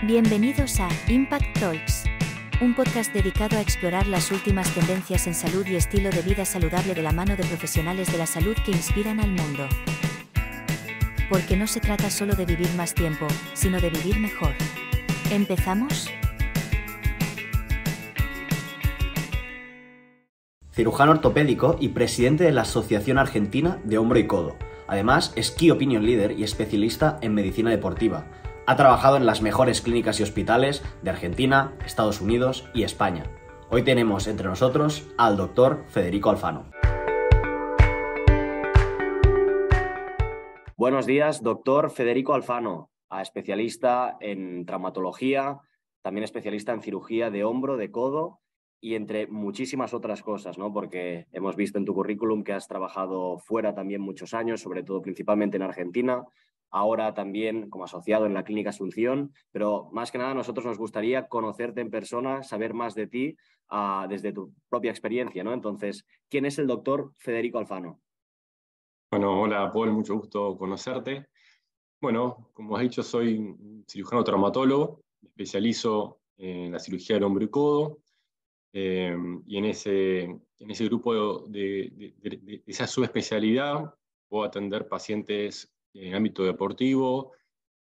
Bienvenidos a Impact Talks, un podcast dedicado a explorar las últimas tendencias en salud y estilo de vida saludable de la mano de profesionales de la salud que inspiran al mundo. Porque no se trata solo de vivir más tiempo, sino de vivir mejor. ¿Empezamos? Cirujano ortopédico y presidente de la Asociación Argentina de Hombro y Codo. Además, es Key Opinion Leader y especialista en medicina deportiva. Ha trabajado en las mejores clínicas y hospitales de Argentina, Estados Unidos y España. Hoy tenemos entre nosotros al doctor Federico Alfano. Buenos días, doctor Federico Alfano, especialista en traumatología, también especialista en cirugía de hombro, de codo y entre muchísimas otras cosas, ¿no? Porque hemos visto en tu currículum que has trabajado fuera también muchos años, sobre todo principalmente en Argentina, ahora también como asociado en la Clínica Asunción, pero más que nada a nosotros nos gustaría conocerte en persona, saber más de ti desde tu propia experiencia, ¿no? Entonces, ¿quién es el doctor Federico Alfano? Bueno, hola Paul, mucho gusto conocerte. Bueno, como has dicho, soy un cirujano traumatólogo, me especializo en la cirugía del hombro y codo, y en ese grupo de esa subespecialidad puedo atender pacientes en el ámbito deportivo,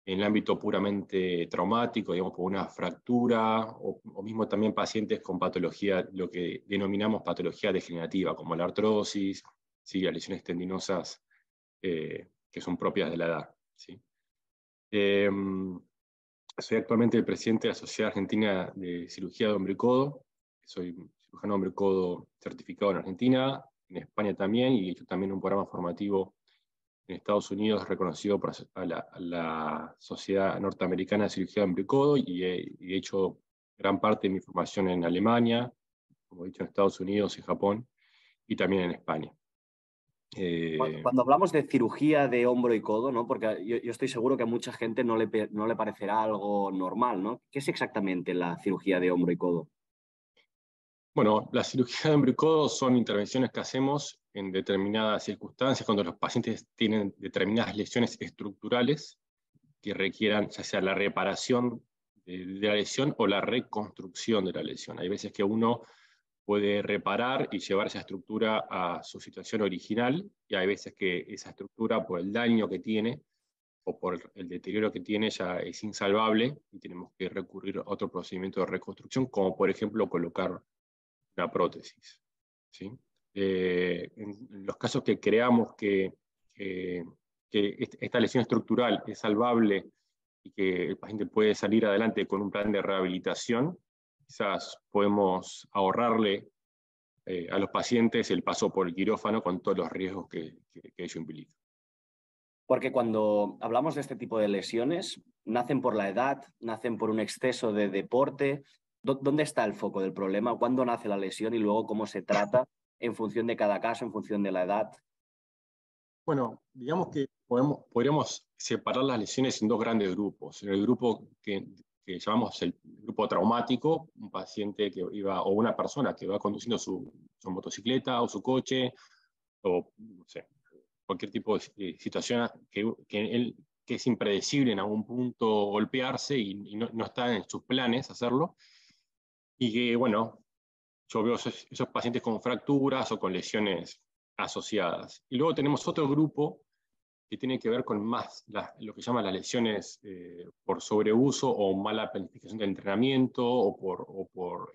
en el ámbito puramente traumático, digamos, por una fractura, o mismo también pacientes con patología, lo que denominamos patología degenerativa, como la artrosis, ¿sí? Las lesiones tendinosas que son propias de la edad, ¿sí? Soy actualmente el presidente de la Sociedad Argentina de Cirugía de Hombro y Codo. Soy cirujano de hombro y codo certificado en Argentina, en España también, y he hecho también un programa formativo en Estados Unidos reconocido por la Sociedad Norteamericana de Cirugía de Hombro y Codo, y he hecho gran parte de mi formación en Alemania, como he dicho, en Estados Unidos y Japón, y también en España. Cuando hablamos de cirugía de hombro y codo, ¿no? Porque yo estoy seguro que a mucha gente no le parecerá algo normal, ¿no? ¿Qué es exactamente la cirugía de hombro y codo? Bueno, la cirugía de hombro y codo son intervenciones que hacemos en determinadas circunstancias cuando los pacientes tienen determinadas lesiones estructurales que requieran ya sea la reparación de la lesión o la reconstrucción de la lesión. Hay veces que uno puede reparar y llevar esa estructura a su situación original, y hay veces que esa estructura, por el daño que tiene o por el deterioro que tiene, ya es insalvable y tenemos que recurrir a otro procedimiento de reconstrucción, como por ejemplo colocar una prótesis, ¿sí? En los casos que creamos que esta lesión estructural es salvable y que el paciente puede salir adelante con un plan de rehabilitación, quizás podemos ahorrarle a los pacientes el paso por el quirófano con todos los riesgos que ello implica. Porque cuando hablamos de este tipo de lesiones, nacen por la edad, nacen por un exceso de deporte. ¿Dónde está el foco del problema? ¿Cuándo nace la lesión y luego cómo se trata en función de cada caso, en función de la edad? Bueno, digamos que podríamos separar las lesiones en dos grandes grupos. En el grupo que llamamos el grupo traumático, un paciente que iba, o una persona que va conduciendo su motocicleta o su coche, o no sé, cualquier tipo de situación que es impredecible en algún punto golpearse y no está en sus planes hacerlo, y que, bueno, yo veo esos pacientes con fracturas o con lesiones asociadas. Y luego tenemos otro grupo que tiene que ver con más lo que llaman las lesiones por sobreuso o mala planificación del entrenamiento o por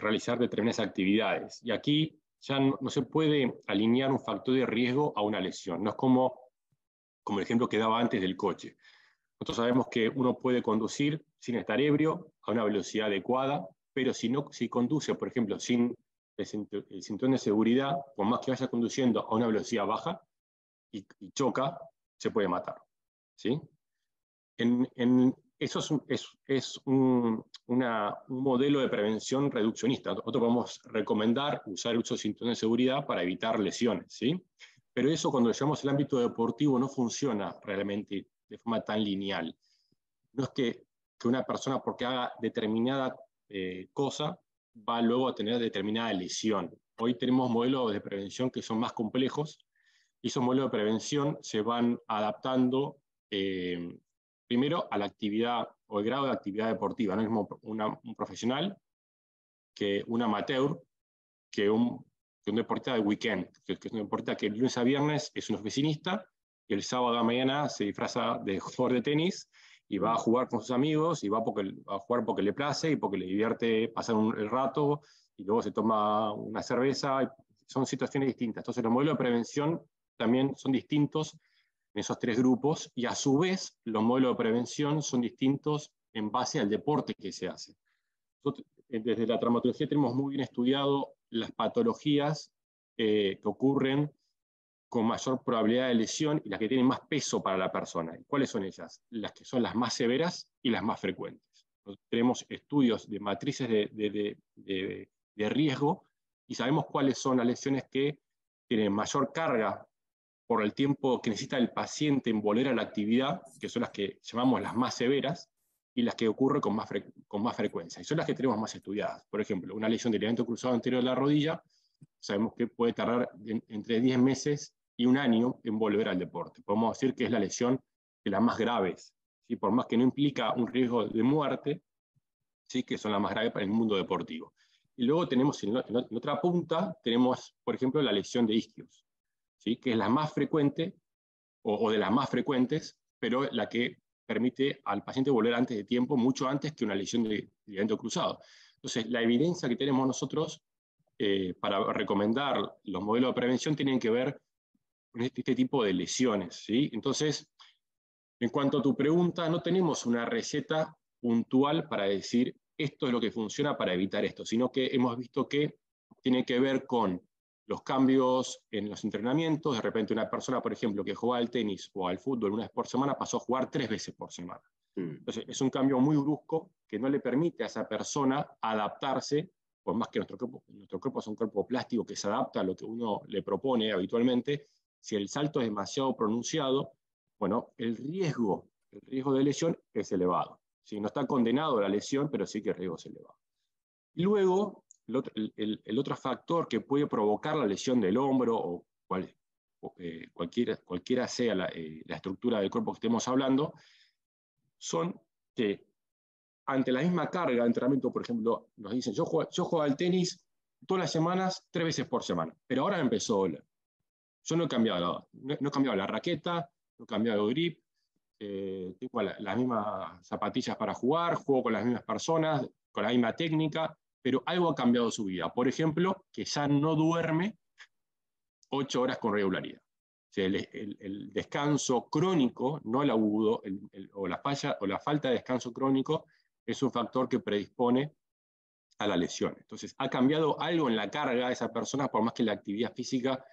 realizar determinadas actividades. Y aquí ya no se puede alinear un factor de riesgo a una lesión. No es como el ejemplo que daba antes del coche. Nosotros sabemos que uno puede conducir sin estar ebrio, a una velocidad adecuada, pero si conduce, por ejemplo, sin el cinturón de seguridad, por más que vaya conduciendo a una velocidad baja y choca, se puede matar, ¿sí? Eso es un modelo de prevención reduccionista. Nosotros podemos recomendar usar el uso de cinturón de seguridad para evitar lesiones, ¿sí? Pero eso, cuando lo llevamos al ámbito deportivo, no funciona realmente de forma tan lineal. No es que una persona, porque haga determinada cosa, va luego a tener determinada lesión. Hoy tenemos modelos de prevención que son más complejos, y esos modelos de prevención se van adaptando primero a la actividad o el grado de actividad deportiva. No es mismo un profesional que un amateur, que un deportista de weekend, que es un deportista que el lunes a viernes es un oficinista y el sábado a la mañana se disfraza de jugador de tenis y va a jugar con sus amigos y va a jugar porque le place y porque le divierte pasar el rato y luego se toma una cerveza. Son situaciones distintas. Entonces los modelos de prevención también son distintos en esos tres grupos y a su vez los modelos de prevención son distintos en base al deporte que se hace. Nosotros, desde la traumatología tenemos muy bien estudiado las patologías que ocurren con mayor probabilidad de lesión y las que tienen más peso para la persona. ¿Cuáles son ellas? Las que son las más severas y las más frecuentes. Nosotros tenemos estudios de matrices de riesgo y sabemos cuáles son las lesiones que tienen mayor carga por el tiempo que necesita el paciente en volver a la actividad, que son las que llamamos las más severas, y las que ocurren con más frecuencia. Y son las que tenemos más estudiadas. Por ejemplo, una lesión del ligamento cruzado anterior de la rodilla, sabemos que puede tardar entre 10 meses y un año en volver al deporte. Podemos decir que es la lesión de las más graves, ¿sí? Por más que no implica un riesgo de muerte, ¿sí? Que son las más graves para el mundo deportivo. Y luego tenemos en otra punta, tenemos, por ejemplo, la lesión de isquios, ¿sí? Que es la más frecuente, o de las más frecuentes, pero la que permite al paciente volver antes de tiempo, mucho antes que una lesión de ligamento cruzado. Entonces, la evidencia que tenemos nosotros para recomendar los modelos de prevención tienen que ver con este tipo de lesiones, ¿sí? Entonces, en cuanto a tu pregunta, no tenemos una receta puntual para decir esto es lo que funciona para evitar esto, sino que hemos visto que tiene que ver con los cambios en los entrenamientos. De repente una persona, por ejemplo, que jugaba al tenis o al fútbol una vez por semana, pasó a jugar 3 veces por semana. Entonces es un cambio muy brusco que no le permite a esa persona adaptarse, por más que nuestro cuerpo es un cuerpo plástico que se adapta a lo que uno le propone habitualmente. Si el salto es demasiado pronunciado, bueno, el riesgo de lesión es elevado. ¿Sí? No está condenado a la lesión, pero sí que el riesgo es elevado. Y luego, el otro factor que puede provocar la lesión del hombro o cualquiera sea la estructura del cuerpo que estemos hablando, son que ante la misma carga de entrenamiento, por ejemplo, nos dicen, yo juego al tenis todas las semanas, 3 veces por semana, pero ahora empezó, yo no he cambiado la raqueta, no he cambiado el grip, tengo las mismas zapatillas para jugar, juego con las mismas personas, con la misma técnica, pero algo ha cambiado su vida. Por ejemplo, que ya no duerme 8 horas con regularidad. O sea, el descanso crónico, no el agudo, o la falta de descanso crónico, es un factor que predispone a la lesión. Entonces, ha cambiado algo en la carga de esa persona, por más que la actividad física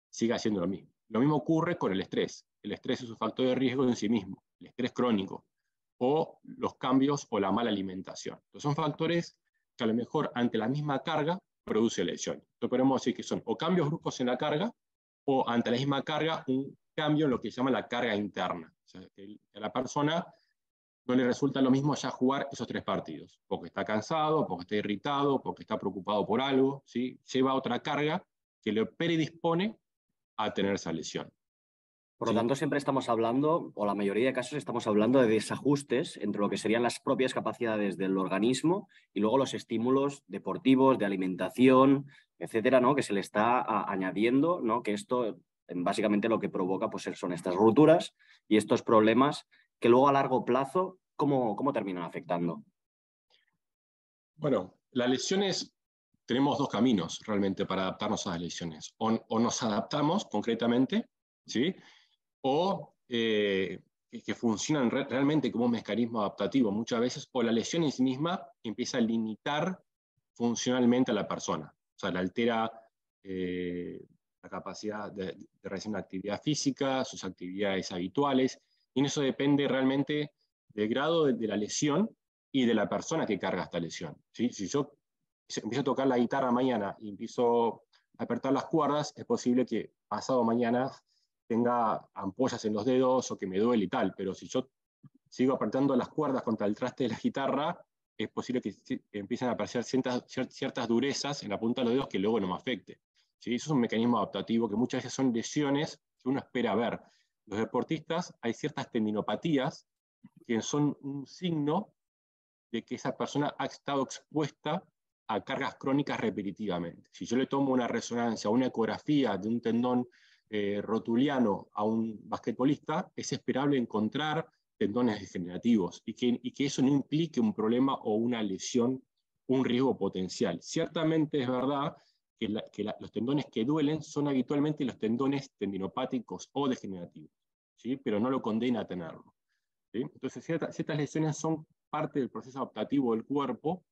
siga siendo lo mismo. Lo mismo ocurre con el estrés. El estrés es un factor de riesgo en sí mismo, el estrés crónico, o los cambios o la mala alimentación. Entonces, son factores que a lo mejor ante la misma carga produce lesión. Entonces podemos decir que son o cambios bruscos en la carga, o ante la misma carga un cambio en lo que se llama la carga interna. O sea, que a la persona no le resulta lo mismo ya jugar esos 3 partidos, porque está cansado, porque está irritado, porque está preocupado por algo, ¿sí? Lleva otra carga que le predispone a tener esa lesión. Por lo tanto, siempre estamos hablando, o la mayoría de casos estamos hablando de desajustes entre lo que serían las propias capacidades del organismo y luego los estímulos deportivos, de alimentación, etcétera, ¿no? Que se le está añadiendo, ¿no? Que esto básicamente lo que provoca pues, son estas rupturas y estos problemas que luego a largo plazo, ¿cómo terminan afectando? Bueno, las lesiones, tenemos 2 caminos realmente para adaptarnos a las lesiones. O nos adaptamos concretamente, ¿sí? O que funcionan realmente como un mecanismo adaptativo muchas veces, o la lesión en sí misma empieza a limitar funcionalmente a la persona. O sea, le altera la capacidad de realizar una actividad física, sus actividades habituales, y en eso depende realmente del grado de la lesión y de la persona que carga esta lesión. ¿Sí? Si yo empiezo a tocar la guitarra mañana y empiezo a apretar las cuerdas, es posible que pasado mañana tenga ampollas en los dedos o que me duele y tal, pero si yo sigo apretando las cuerdas contra el traste de la guitarra, es posible que empiecen a aparecer ciertas durezas en la punta de los dedos que luego no me afecte. ¿Sí? Eso es un mecanismo adaptativo que muchas veces son lesiones que uno espera ver. Los deportistas, hay ciertas tendinopatías que son un signo de que esa persona ha estado expuesta a cargas crónicas repetitivamente. Si yo le tomo una resonancia o una ecografía de un tendón rotuliano a un basquetbolista, es esperable encontrar tendones degenerativos y que eso no implique un problema o una lesión, un riesgo potencial. Ciertamente es verdad que los tendones que duelen son habitualmente los tendones tendinopáticos o degenerativos, ¿sí? Pero no lo condena a tenerlo, ¿sí? Entonces ciertas lesiones son parte del proceso adaptativo del cuerpo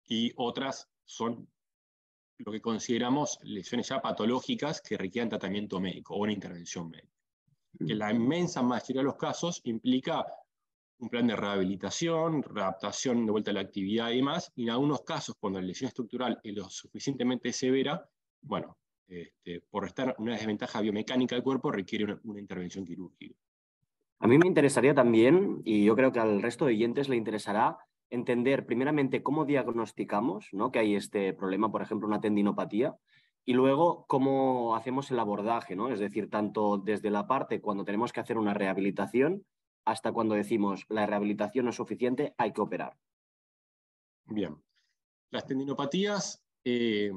y otras son lo que consideramos lesiones ya patológicas que requieran tratamiento médico o una intervención médica. Que la inmensa mayoría de los casos implica un plan de rehabilitación, readaptación de vuelta a la actividad y demás, y en algunos casos, cuando la lesión estructural es lo suficientemente severa, bueno, por estar una desventaja biomecánica del cuerpo, requiere una intervención quirúrgica. A mí me interesaría también, y yo creo que al resto de oyentes le interesará, entender primeramente cómo diagnosticamos, ¿no?, que hay este problema, por ejemplo, una tendinopatía, y luego cómo hacemos el abordaje, ¿no? Es decir, tanto desde la parte cuando tenemos que hacer una rehabilitación hasta cuando decimos la rehabilitación no es suficiente, hay que operar. Bien. Las tendinopatías, el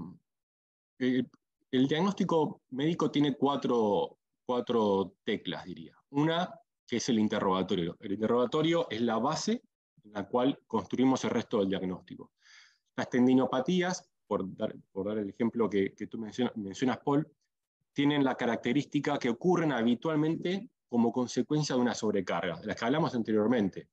diagnóstico médico tiene cuatro teclas, diría. Una, que es el interrogatorio. El interrogatorio es la base en la cual construimos el resto del diagnóstico. Las tendinopatías, por dar el ejemplo que tú mencionas, Paul, tienen la característica que ocurren habitualmente como consecuencia de una sobrecarga, de las que hablamos anteriormente.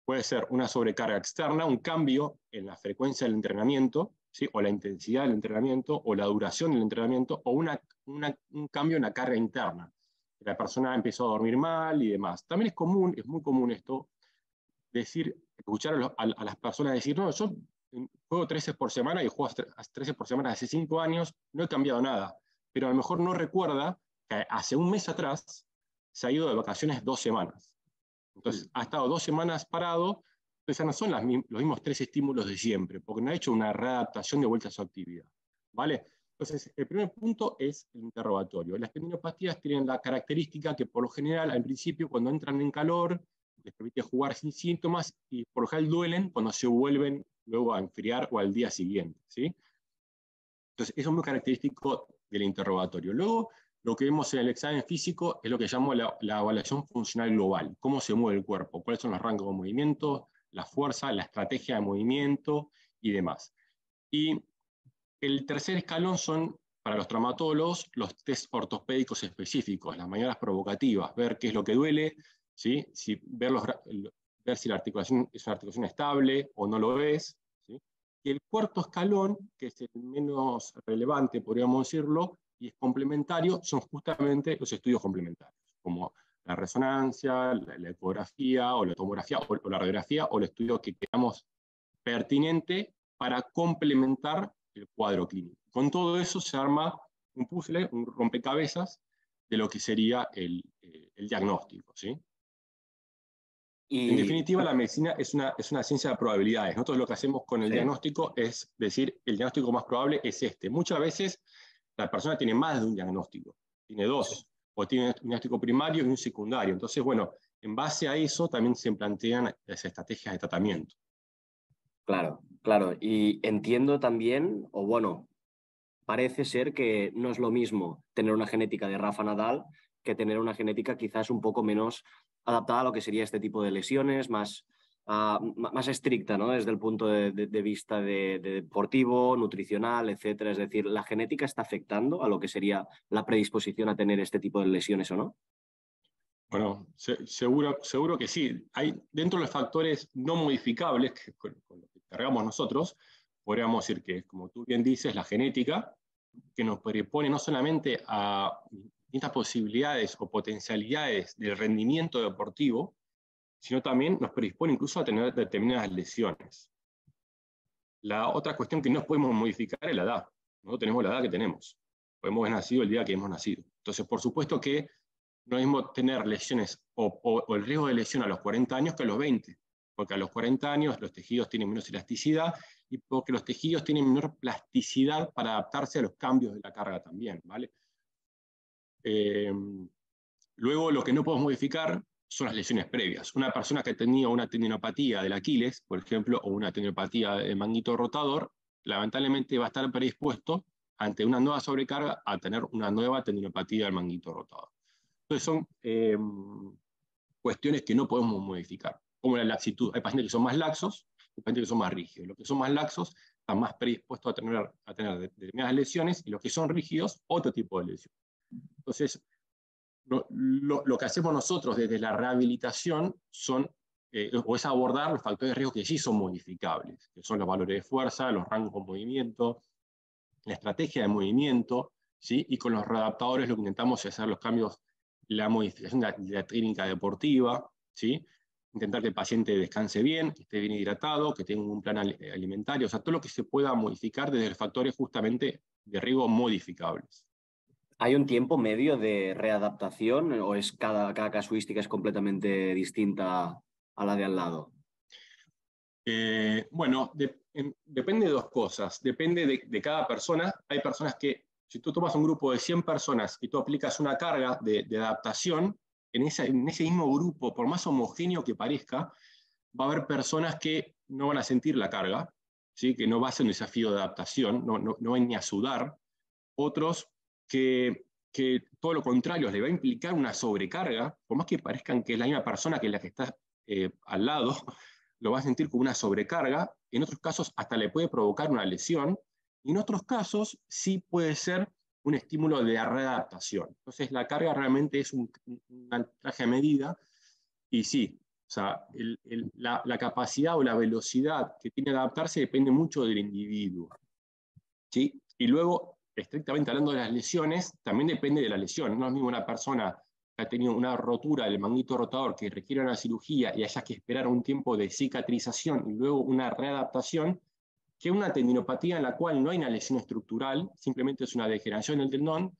Puede ser una sobrecarga externa, un cambio en la frecuencia del entrenamiento, ¿sí?, o la intensidad del entrenamiento, o la duración del entrenamiento, o un cambio en la carga interna. La persona empezó a dormir mal y demás. También es muy común esto, escuchar a las personas decir, no, yo juego 13 por semana y juego 13 por semana hace 5 años, no he cambiado nada, pero a lo mejor no recuerda que hace un mes atrás se ha ido de vacaciones 2 semanas. Entonces ha estado 2 semanas parado, entonces ya no son los mismos 3 estímulos de siempre, porque no ha hecho una readaptación de vuelta a su actividad, ¿vale? Entonces, el primer punto es el interrogatorio. Las tendinopatías tienen la característica que por lo general, al principio, cuando entran en calor, les permite jugar sin síntomas y por lo general duelen cuando se vuelven luego a enfriar o al día siguiente, ¿sí? Entonces, eso es muy característico del interrogatorio. Luego, lo que vemos en el examen físico es lo que llamo la evaluación funcional global. Cómo se mueve el cuerpo, cuáles son los rangos de movimiento, la fuerza, la estrategia de movimiento y demás. Y el tercer escalón son, para los traumatólogos, los test ortopédicos específicos, las maniobras provocativas, ver qué es lo que duele, ¿sí? Ver si la articulación es una articulación estable o no lo es, ¿sí? Y el cuarto escalón, que es el menos relevante, podríamos decirlo, y es complementario, son justamente los estudios complementarios, como la resonancia, la ecografía, o la tomografía, o la radiografía, o el estudio que creamos pertinente para complementar el cuadro clínico. Con todo eso se arma un puzzle, un rompecabezas de lo que sería el diagnóstico, ¿sí? En definitiva, la medicina es una ciencia de probabilidades. Nosotros lo que hacemos con el diagnóstico es decir, el diagnóstico más probable es este. Muchas veces la persona tiene más de un diagnóstico, tiene 2, o tiene un diagnóstico primario y un secundario. Entonces, bueno, en base a eso también se plantean las estrategias de tratamiento. Claro, claro. Y entiendo también, o bueno, parece ser que no es lo mismo tener una genética de Rafa Nadal que tener una genética quizás un poco menos adaptada a lo que sería este tipo de lesiones, más estricta, ¿no?, desde el punto de vista de deportivo, nutricional, etcétera. Es decir, ¿la genética está afectando a lo que sería la predisposición a tener este tipo de lesiones o no? Bueno, seguro que sí. Hay, dentro de los factores no modificables con los que cargamos nosotros, podríamos decir que, como tú bien dices, la genética, que nos predispone no solamente a distintas posibilidades o potencialidades del rendimiento deportivo, sino también nos predispone incluso a tener determinadas lesiones. La otra cuestión que no podemos modificar es la edad. Nosotros tenemos la edad que tenemos. Podemos haber nacido el día que hemos nacido. Entonces, por supuesto que no es mismo tener lesiones o el riesgo de lesión a los 40 años que a los 20, porque a los 40 años los tejidos tienen menos elasticidad y porque los tejidos tienen menor plasticidad para adaptarse a los cambios de la carga también, ¿vale? Luego, lo que no podemos modificar son las lesiones previas. Una persona que tenía una tendinopatía del Aquiles, por ejemplo, o una tendinopatía del manguito rotador, lamentablemente va a estar predispuesto ante una nueva sobrecarga a tener una nueva tendinopatía del manguito rotador. Entonces son cuestiones que no podemos modificar, como la laxitud. Hay pacientes que son más laxos, hay pacientes que son más rígidos. Los que son más laxos están más predispuestos a tener determinadas lesiones, y los que son rígidos, otro tipo de lesión. Entonces, lo que hacemos nosotros desde la rehabilitación o es abordar los factores de riesgo que sí son modificables, que son los valores de fuerza, los rangos de movimiento, la estrategia de movimiento, ¿sí? Y con los readaptadores lo que intentamos es hacer los cambios, la modificación de la técnica deportiva, ¿sí? Intentar que el paciente descanse bien, que esté bien hidratado, que tenga un plan alimentario, o sea, todo lo que se pueda modificar desde los factores justamente de riesgo modificables. ¿Hay un tiempo medio de readaptación o es cada casuística es completamente distinta a la de al lado? Bueno, depende de dos cosas. Depende de cada persona. Hay personas que, si tú tomas un grupo de 100 personas y tú aplicas una carga de adaptación, en ese mismo grupo, por más homogéneo que parezca, va a haber personas que no van a sentir la carga, ¿sí? Que no va a ser un desafío de adaptación, no van ni a sudar. Otros que todo lo contrario, le va a implicar una sobrecarga, por más que parezcan que es la misma persona que la que está al lado, lo va a sentir como una sobrecarga. En otros casos hasta le puede provocar una lesión, y en otros casos sí puede ser un estímulo de readaptación. Entonces la carga realmente es un traje a medida, y sí, o sea, la capacidad o la velocidad que tiene de adaptarse depende mucho del individuo, ¿sí? Y luego, estrictamente hablando de las lesiones, también depende de la lesión. No es mismo una persona que ha tenido una rotura del manguito rotador que requiere una cirugía y haya que esperar un tiempo de cicatrización y luego una readaptación, que una tendinopatía en la cual no hay una lesión estructural, simplemente es una degeneración del tendón,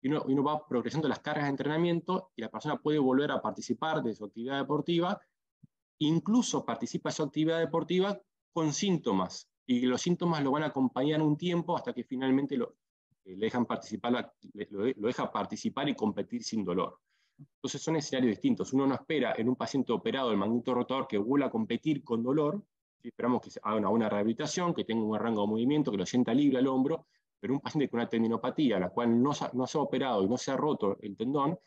y uno va progresando las cargas de entrenamiento y la persona puede volver a participar de su actividad deportiva, incluso participa de su actividad deportiva con síntomas, y los síntomas lo van a acompañar un tiempo hasta que finalmente lo dejan participar, lo deja participar y competir sin dolor. Entonces son escenarios distintos. Uno no espera en un paciente operado del manguito rotador que vuelva a competir con dolor. ¿Sí? Esperamos que haga una buena rehabilitación, que tenga un buen rango de movimiento, que lo sienta libre al hombro, pero un paciente con una tendinopatía, la cual no se ha operado y no se ha roto el tendón,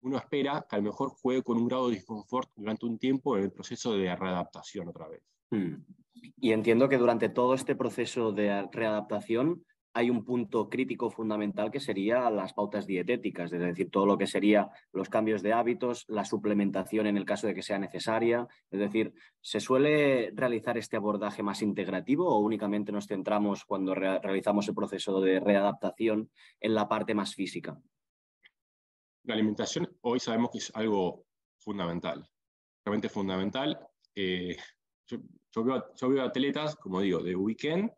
uno espera que a lo mejor juegue con un grado de disconfort durante un tiempo en el proceso de readaptación otra vez. Y entiendo que durante todo este proceso de readaptación hay un punto crítico fundamental que sería las pautas dietéticas, es decir, todo lo que sería los cambios de hábitos, la suplementación en el caso de que sea necesaria. Es decir, ¿se suele realizar este abordaje más integrativo o únicamente nos centramos cuando realizamos el proceso de readaptación en la parte más física? La alimentación hoy sabemos que es algo fundamental, realmente fundamental. Yo veo atletas, como digo, de weekend,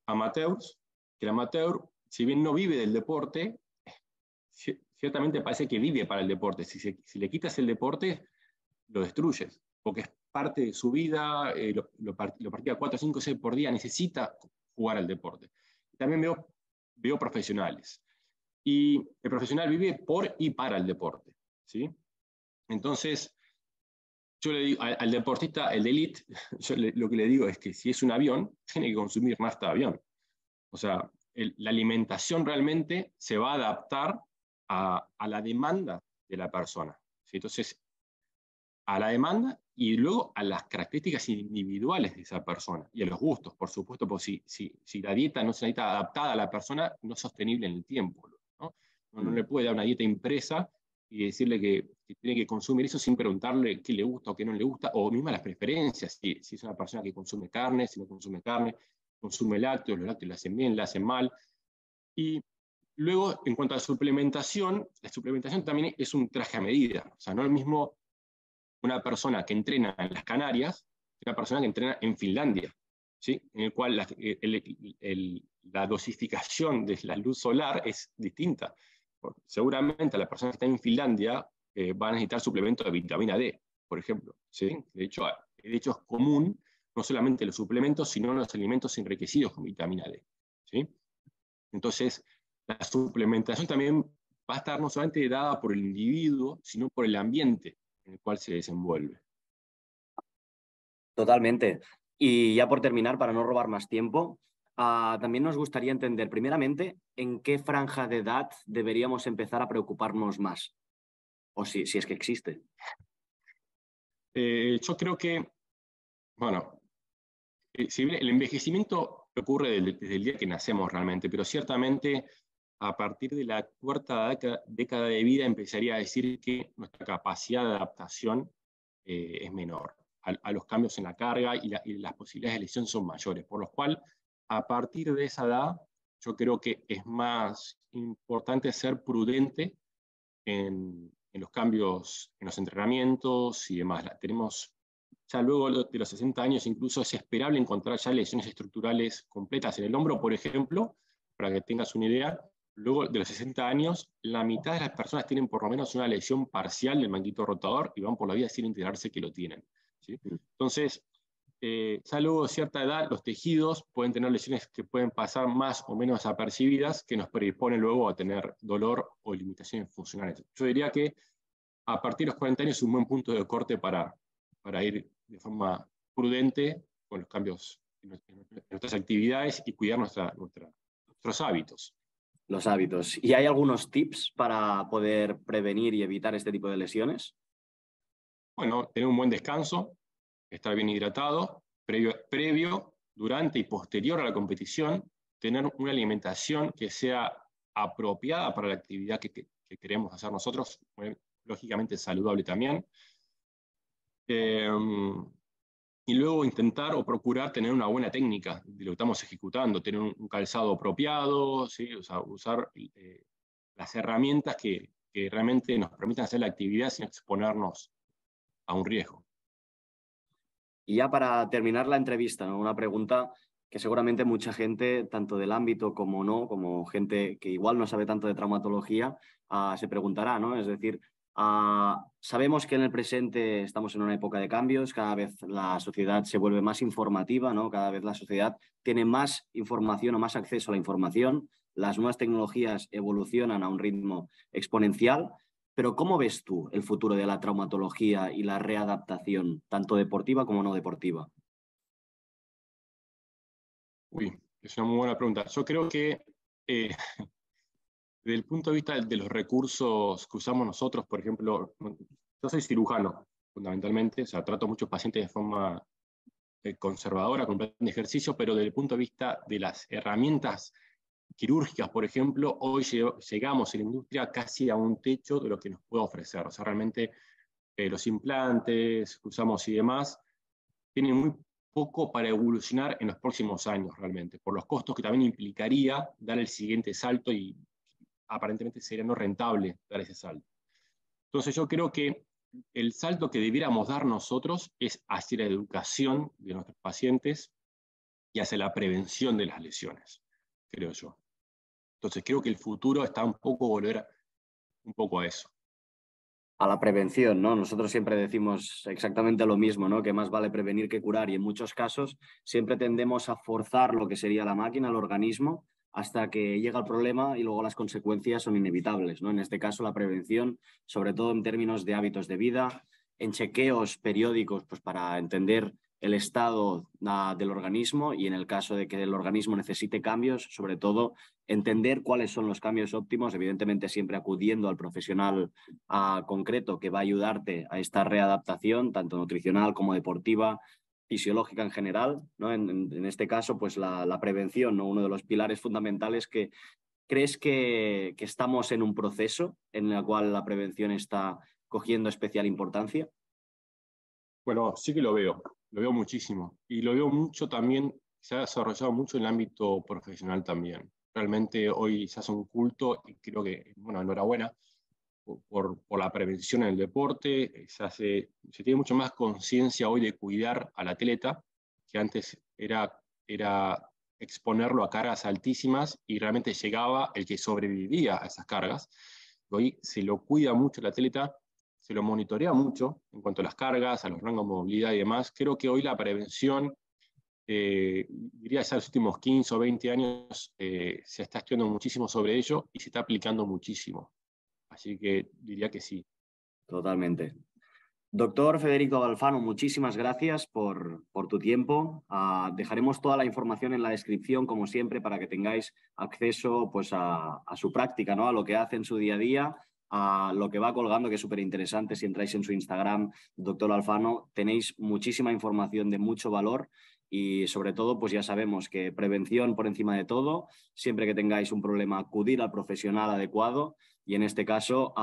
amateurs, que el amateur, si bien no vive del deporte, ciertamente parece que vive para el deporte. Si le quitas el deporte, lo destruyes, porque es parte de su vida, lo practica 4, 5, 6 por día, necesita jugar al deporte. También veo profesionales. Y el profesional vive por y para el deporte, ¿sí? Entonces, yo le digo al deportista, el de elite, lo que le digo es que si es un avión, tiene que consumir nafta de avión. O sea, la alimentación realmente se va a adaptar a la demanda de la persona, ¿sí? Entonces, a la demanda y luego a las características individuales de esa persona y a los gustos, por supuesto, porque si la dieta no se necesita adaptada a la persona, no es sostenible en el tiempo, ¿no? No le puede dar una dieta impresa y decirle que tiene que consumir eso sin preguntarle qué le gusta o qué no le gusta, o mismo las preferencias, si es una persona que consume carne, si no consume carne, consume lácteos, los lácteos le hacen bien, le hacen mal. Y luego, en cuanto a la suplementación también es un traje a medida. O sea, no es lo mismo una persona que entrena en las Canarias que una persona que entrena en Finlandia, ¿sí? En el cual la dosificación de la luz solar es distinta. Seguramente la persona que está en Finlandia va a necesitar suplementos de vitamina D, por ejemplo, ¿sí? De hecho es común no solamente los suplementos, sino los alimentos enriquecidos con vitamina D, ¿sí? Entonces, la suplementación también va a estar no solamente dada por el individuo, sino por el ambiente en el cual se desenvuelve. Totalmente. Y ya por terminar, para no robar más tiempo, también nos gustaría entender, primeramente, en qué franja de edad deberíamos empezar a preocuparnos más, o si es que existe. Yo creo que, bueno, si bien el envejecimiento ocurre desde el día que nacemos realmente, pero ciertamente a partir de la cuarta década de vida empezaría a decir que nuestra capacidad de adaptación es menor a los cambios en la carga y las posibilidades de lesión son mayores, por lo cual a partir de esa edad yo creo que es más importante ser prudente en los cambios, en los entrenamientos y demás. Tenemos ya luego de los 60 años incluso es esperable encontrar ya lesiones estructurales completas en el hombro, por ejemplo, para que tengas una idea. Luego de los 60 años, la mitad de las personas tienen por lo menos una lesión parcial del manguito rotador y van por la vida sin enterarse que lo tienen, ¿sí? Entonces, ya luego de cierta edad, los tejidos pueden tener lesiones que pueden pasar más o menos apercibidas, que nos predisponen luego a tener dolor o limitaciones funcionales. Yo diría que a partir de los 40 años es un buen punto de corte para ir de forma prudente con los cambios en nuestras actividades y cuidar nuestros hábitos. Los hábitos. ¿Y hay algunos tips para poder prevenir y evitar este tipo de lesiones? Bueno, tener un buen descanso, estar bien hidratado, previo, durante y posterior a la competición, tener una alimentación que sea apropiada para la actividad que queremos hacer nosotros, lógicamente saludable también. Y luego intentar o procurar tener una buena técnica de lo que estamos ejecutando, tener un calzado apropiado, ¿sí? O sea, usar las herramientas que realmente nos permitan hacer la actividad sin exponernos a un riesgo. Y ya para terminar la entrevista, ¿no? Una pregunta que seguramente mucha gente, tanto del ámbito como no, como gente que igual no sabe tanto de traumatología, se preguntará, ¿no? Es decir, sabemos que en el presente estamos en una época de cambios, cada vez la sociedad se vuelve más informativa, ¿no? Cada vez la sociedad tiene más información o más acceso a la información, las nuevas tecnologías evolucionan a un ritmo exponencial. Pero ¿cómo ves tú el futuro de la traumatología y la readaptación, tanto deportiva como no deportiva? Uy, es una muy buena pregunta. Yo creo que desde el punto de vista de los recursos que usamos nosotros, por ejemplo, yo soy cirujano, fundamentalmente, o sea, trato a muchos pacientes de forma conservadora, con plan de ejercicio, pero desde el punto de vista de las herramientas quirúrgicas, por ejemplo, hoy llegamos en la industria casi a un techo de lo que nos puede ofrecer. O sea, realmente los implantes que usamos y demás tienen muy poco para evolucionar en los próximos años realmente, por los costos que también implicaría dar el siguiente salto y aparentemente sería no rentable dar ese salto. Entonces yo creo que el salto que debiéramos dar nosotros es hacia la educación de nuestros pacientes y hacia la prevención de las lesiones, creo yo. Entonces creo que el futuro está un poco volver un poco a eso. A la prevención, ¿no? Nosotros siempre decimos exactamente lo mismo, ¿no? Que más vale prevenir que curar y en muchos casos siempre tendemos a forzar lo que sería la máquina, el organismo, hasta que llega el problema y luego las consecuencias son inevitables, ¿no? En este caso la prevención, sobre todo en términos de hábitos de vida, en chequeos periódicos, pues para entender el estado del organismo y en el caso de que el organismo necesite cambios, sobre todo entender cuáles son los cambios óptimos, evidentemente siempre acudiendo al profesional concreto que va a ayudarte a esta readaptación, tanto nutricional como deportiva, fisiológica en general, ¿no? En este caso, pues la prevención, ¿no? Uno de los pilares fundamentales que crees que estamos en un proceso en el cual la prevención está cogiendo especial importancia. Bueno, sí que lo veo muchísimo. Y lo veo mucho también, se ha desarrollado mucho en el ámbito profesional también. Realmente hoy se hace un culto y creo que, bueno, enhorabuena por la prevención en el deporte. Se tiene mucho más conciencia hoy de cuidar al atleta, que antes era exponerlo a cargas altísimas y realmente llegaba el que sobrevivía a esas cargas. Hoy se lo cuida mucho el atleta, se lo monitorea mucho en cuanto a las cargas, a los rangos de movilidad y demás. Creo que hoy la prevención, diría ya los últimos 15 o 20 años, se está estudiando muchísimo sobre ello y se está aplicando muchísimo. Así que diría que sí. Totalmente. Doctor Federico Alfano, muchísimas gracias por tu tiempo. Dejaremos toda la información en la descripción, como siempre, para que tengáis acceso pues, a su práctica, ¿no? A lo que hace en su día a día, a lo que va colgando, que es súper interesante. Si entráis en su Instagram, Doctor Alfano, tenéis muchísima información de mucho valor y sobre todo, pues ya sabemos que prevención por encima de todo. Siempre que tengáis un problema, acudir al profesional adecuado. Y en este caso,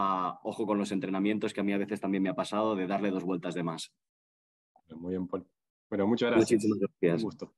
ojo con los entrenamientos, que a mí a veces también me ha pasado de darle 2 vueltas de más. Muy bien, Paul. Bueno, muchas gracias. Muchísimas gracias. Un gusto.